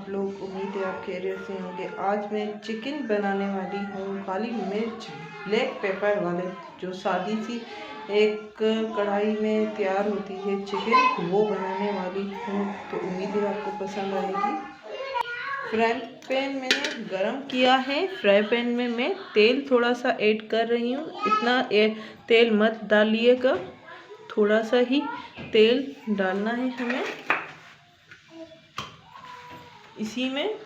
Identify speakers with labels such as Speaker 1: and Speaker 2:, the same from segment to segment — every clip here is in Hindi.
Speaker 1: आप लोग? उम्मीद है आप खैरियत से होंगे। आज मैं चिकन बनाने वाली हूँ, काली मिर्च ब्लैक पेपर वाले, जो सादी सी एक कढ़ाई में तैयार होती है चिकन, वो बनाने वाली हूँ। तो उम्मीद है आपको पसंद आएगी। फ्राई पैन मैंने गरम किया है। फ्राई पैन में मैं तेल थोड़ा सा ऐड कर रही हूँ। इतना तेल मत डालिएगा, थोड़ा सा ही तेल डालना है हमें। इसी में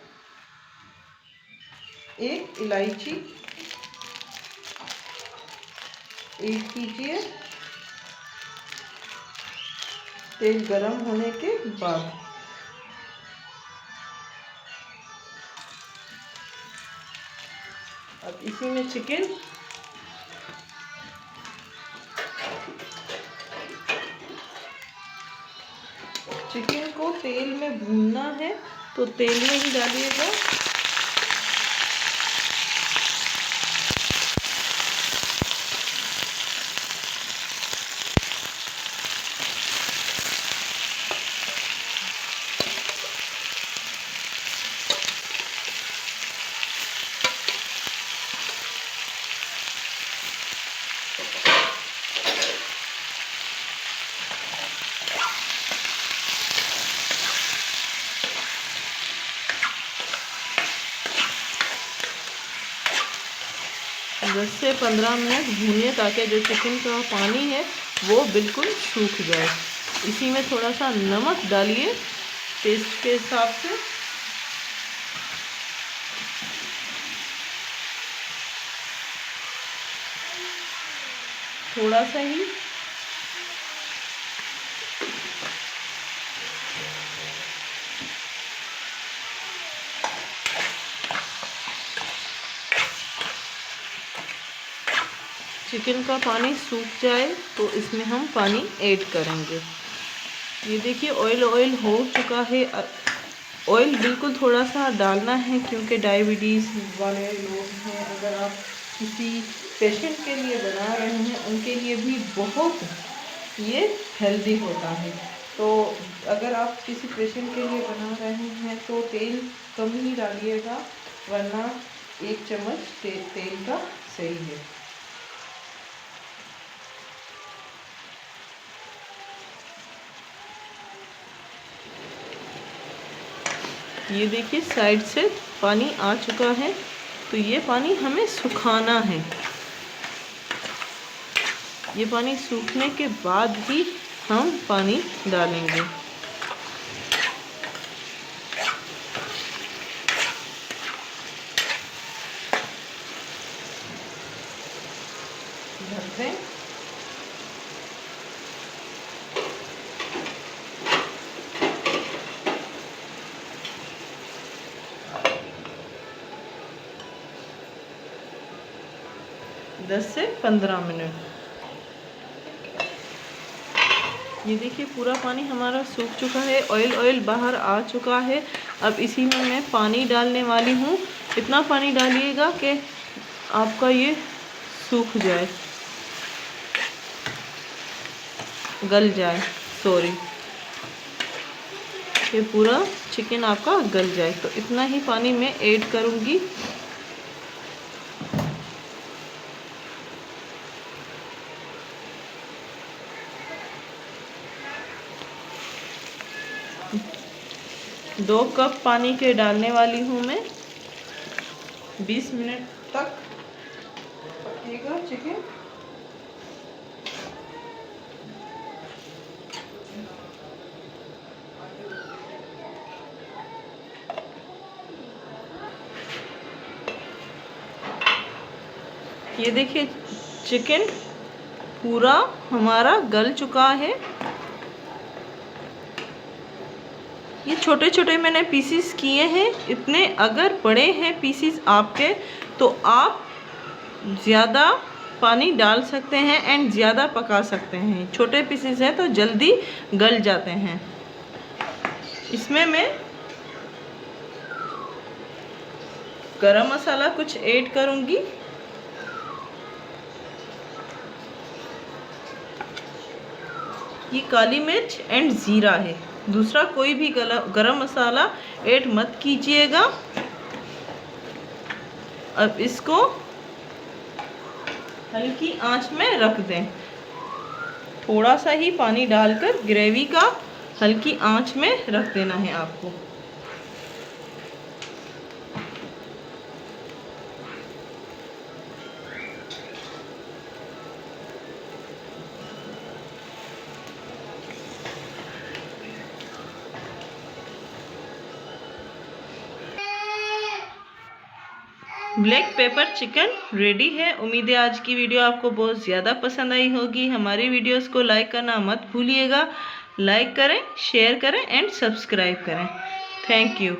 Speaker 1: एक इलायची ऐड कीजिए तेल गरम होने के बाद। अब इसी में चिकन को तेल में भूनना है, तो तेल में ही डालिएगा। दस से 15 मिनट भूनिए, ताकि जो चिकन का पानी है वो बिल्कुल सूख जाए। इसी में थोड़ा सा नमक डालिए टेस्ट के हिसाब से। थोड़ा सा ही चिकन का पानी सूख जाए तो इसमें हम पानी ऐड करेंगे। ये देखिए ऑयल हो चुका है। ऑयल बिल्कुल थोड़ा सा डालना है, क्योंकि डायबिटीज़ वाले लोग हैं। अगर आप किसी पेशेंट के लिए बना रहे हैं, उनके लिए भी बहुत ये हेल्दी होता है। तो अगर आप किसी पेशेंट के लिए बना रहे हैं तो तेल कम ही डालिएगा, वरना 1 चम्मच तेल का सही है। ये देखिए साइड से पानी आ चुका है, तो ये पानी हमें सुखाना है। ये पानी सूखने के बाद ही हम पानी डालेंगे। ढक दें। दस से 15 मिनट। ये देखिए पूरा पानी हमारा सूख चुका है, ऑयल बाहर आ चुका है। अब इसी में मैं पानी डालने वाली हूँ। इतना पानी डालिएगा कि आपका ये सूख जाए, गल जाए, सॉरी, ये पूरा चिकन आपका गल जाए। तो इतना ही पानी मैं ऐड करूँगी। दो कप पानी के डालने वाली हूँ मैं। 20 मिनट तक पकेगा चिकन। ये देखिए चिकन पूरा हमारा गल चुका है। ये छोटे छोटे मैंने पीसीस किए हैं। इतने अगर बड़े हैं पीसीस आपके, तो आप ज़्यादा पानी डाल सकते हैं एंड ज़्यादा पका सकते हैं। छोटे पीसीस हैं तो जल्दी गल जाते हैं। इसमें मैं गरम मसाला कुछ ऐड करूँगी। ये काली मिर्च एंड ज़ीरा है। दूसरा कोई भी गरम मसाला ऐड मत कीजिएगा। अब इसको हल्की आंच में रख दें। थोड़ा सा ही पानी डालकर ग्रेवी का हल्की आंच में रख देना है आपको। ब्लैक पेपर चिकन रेडी है। उम्मीद है आज की वीडियो आपको बहुत ज़्यादा पसंद आई होगी। हमारी वीडियोस को लाइक करना मत भूलिएगा। लाइक करें, शेयर करें एंड सब्सक्राइब करें। Thank you.